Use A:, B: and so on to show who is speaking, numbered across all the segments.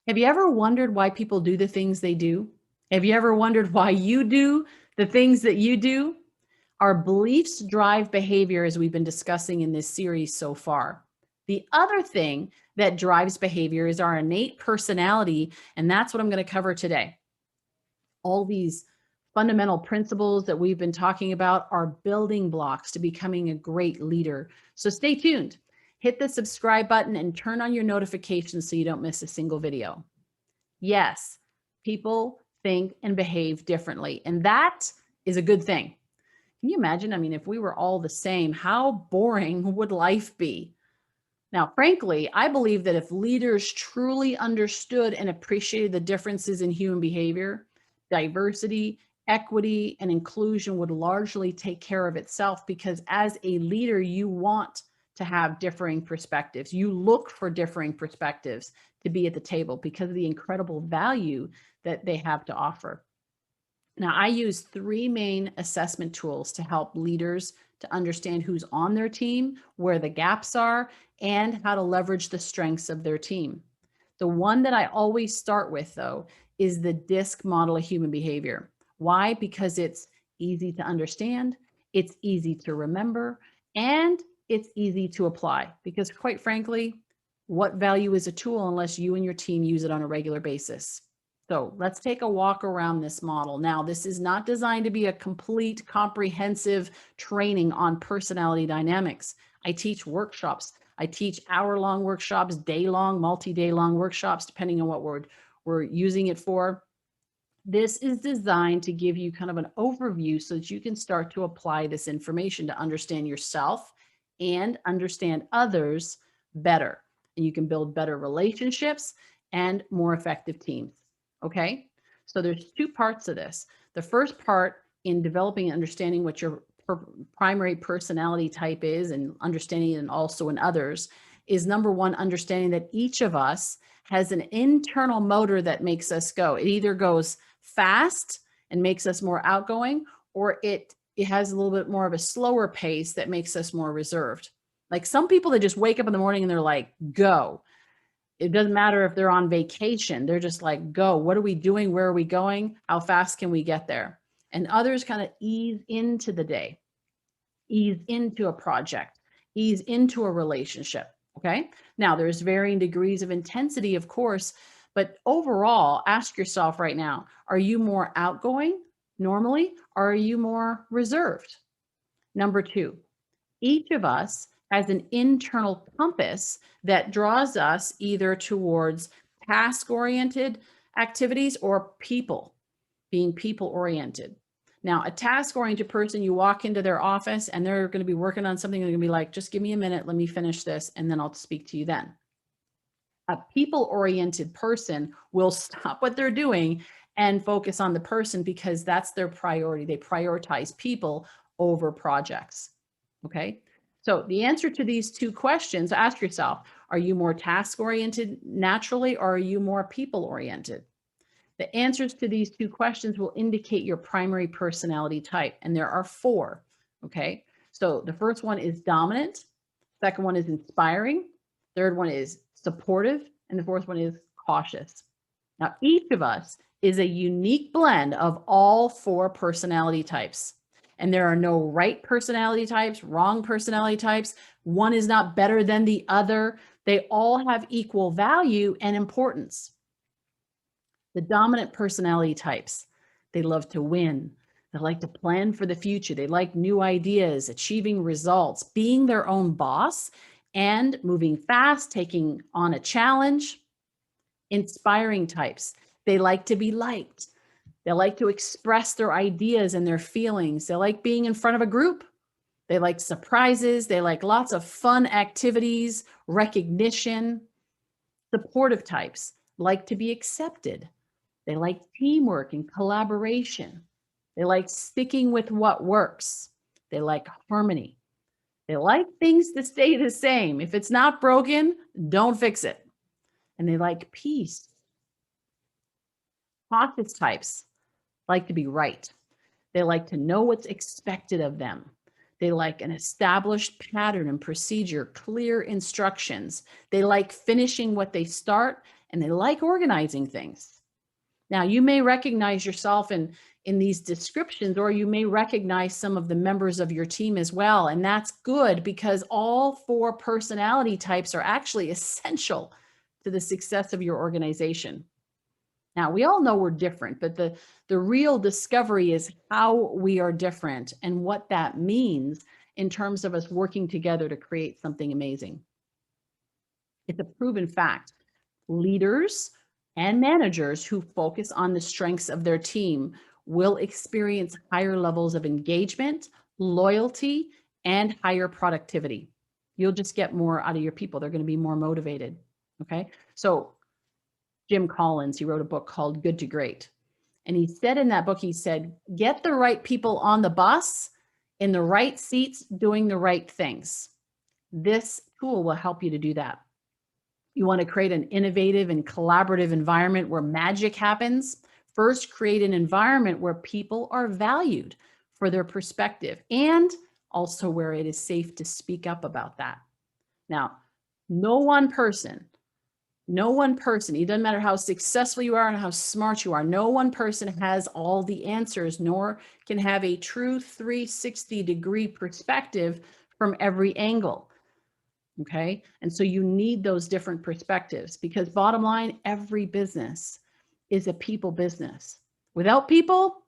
A: Have you ever wondered why people do the things they do? Have you ever wondered why you do the things that you do? Our beliefs drive behavior, as we've been discussing in this series so far. The other thing that drives behavior is our innate personality, and that's what I'm going to cover today. All these fundamental principles that we've been talking about are building blocks to becoming a great leader. So stay tuned. Hit the subscribe button and turn on your notifications so you don't miss a single video. Yes, people think and behave differently, and that is a good thing. Can you imagine? I mean, if we were all the same, how boring would life be? Now, frankly, I believe that if leaders truly understood and appreciated the differences in human behavior, diversity, equity, and inclusion would largely take care of itself, because as a leader, you want to have differing perspectives. You look for differing perspectives to be at the table because of the incredible value that they have to offer. Now, I use three main assessment tools to help leaders to understand who's on their team, where the gaps are, and how to leverage the strengths of their team. The one that I always start with, though, is the DISC model of human behavior. Why? Because it's easy to understand, it's easy to remember, and it's easy to apply. Because quite frankly, what value is a tool unless you and your team use it on a regular basis? So let's take a walk around this model. Now, this is not designed to be a complete, comprehensive training on personality dynamics. I teach workshops. I teach hour-long workshops, day-long, multi-day-long workshops, depending on what we're using it for. This is designed to give you kind of an overview so that you can start to apply this information to understand yourself and understand others better. And you can build better relationships and more effective teams. Okay, so there's two parts of this. The first part, in developing and understanding what your primary personality type is and understanding it, and also in others, is number one, understanding that each of us has an internal motor that makes us go. It either goes fast and makes us more outgoing, or it has a little bit more of a slower pace that makes us more reserved. Like some people that just wake up in the morning and they're like, go. It doesn't matter if they're on vacation. They're just like, go. What are we doing? Where are we going? How fast can we get there? And others kind of ease into the day, ease into a project, ease into a relationship. Okay. Now, there's varying degrees of intensity, of course, but overall, ask yourself right now, are you more outgoing normally, or are you more reserved? Number two, each of us has an internal compass that draws us either towards task-oriented activities or being people-oriented. Now, a task-oriented person, you walk into their office and they're going to be working on something. They're going to be like, just give me a minute, let me finish this, and then I'll speak to you then. A people-oriented person will stop what they're doing and focus on the person because that's their priority. They prioritize people over projects. Okay. So the answer to these two questions, ask yourself, are you more task-oriented naturally, or are you more people-oriented? The answers to these two questions will indicate your primary personality type, and there are four. Okay. So the first one is dominant. Second one is inspiring. Third one is supportive. And the fourth one is cautious. Now, each of us is a unique blend of all four personality types. And there are no right personality types, wrong personality types. One is not better than the other. They all have equal value and importance. The dominant personality types, they love to win. They like to plan for the future. They like new ideas, achieving results, being their own boss, and moving fast, taking on a challenge. Inspiring types, they like to be liked. They like to express their ideas and their feelings. They like being in front of a group. They like surprises. They like lots of fun activities, recognition. Supportive types like to be accepted. They like teamwork and collaboration. They like sticking with what works. They like harmony. They like things to stay the same. If it's not broken, don't fix it. And they like peace. Cautious types like to be right. They like to know what's expected of them. They like an established pattern and procedure, clear instructions. They like finishing what they start, and they like organizing things. Now, you may recognize yourself in these descriptions, or you may recognize some of the members of your team as well. And that's good because all 4 personality types are actually essential to the success of your organization. Now, we all know we're different, but the real discovery is how we are different and what that means in terms of us working together to create something amazing. It's a proven fact. Leaders and managers who focus on the strengths of their team will experience higher levels of engagement, loyalty, and higher productivity. You'll just get more out of your people. They're going to be more motivated. Okay. So Jim Collins, he wrote a book called Good to Great. And he said in that book, he said, get the right people on the bus in the right seats doing the right things. This tool will help you to do that. You want to create an innovative and collaborative environment where magic happens. First, create an environment where people are valued for their perspective and also where it is safe to speak up about that. Now, no one person, it doesn't matter how successful you are and how smart you are, no one person has all the answers, nor can have a true 360-degree perspective from every angle. Okay. And so you need those different perspectives because bottom line, every business is a people business. Without people,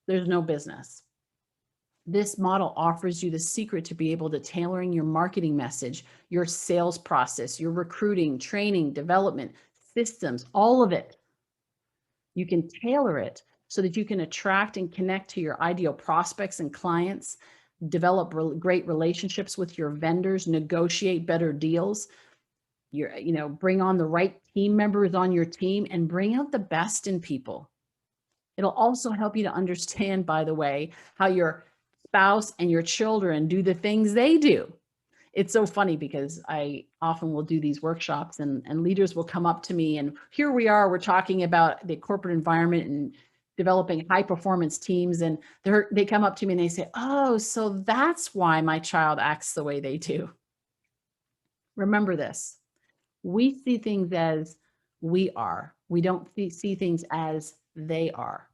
A: there's no business. This model offers you the secret to be able to tailoring your marketing message, your sales process, your recruiting, training, development, systems, all of it. You can tailor it so that you can attract and connect to your ideal prospects and clients, develop great relationships with your vendors, negotiate better deals, bring on the right team members on your team and bring out the best in people. It'll also help you to understand, by the way, how your spouse and your children do the things they do. It's so funny because I often will do these workshops and leaders will come up to me and here we are, we're talking about the corporate environment and developing high performance teams. And they come up to me and they say, oh, so that's why my child acts the way they do. Remember this, we see things as we are. We don't see things as they are.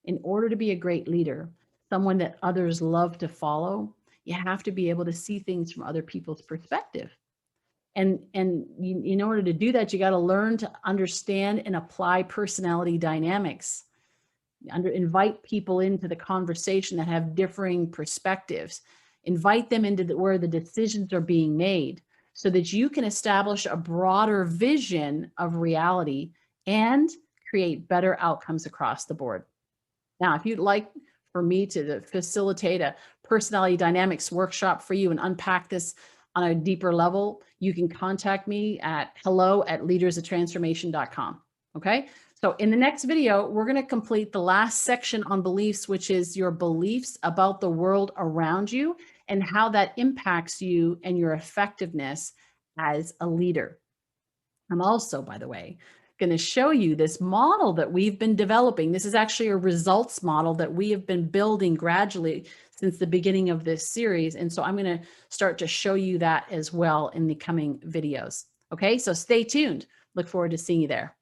A: In order to be a great leader, someone that others love to follow, you have to be able to see things from other people's perspective. And in order to do that, you got to learn to understand and apply personality dynamics. Invite people into the conversation that have differing perspectives. Invite them into where the decisions are being made so that you can establish a broader vision of reality and create better outcomes across the board. Now, if you'd like for me to facilitate a personality dynamics workshop for you and unpack this on a deeper level, you can contact me at hello@leadersoftransformation.com. Okay. So in the next video, we're going to complete the last section on beliefs, which is your beliefs about the world around you and how that impacts you and your effectiveness as a leader. I'm also, by the way, going to show you this model that we've been developing. This is actually a results model that we have been building gradually since the beginning of this series. And so I'm going to start to show you that as well in the coming videos. Okay, so stay tuned. Look forward to seeing you there.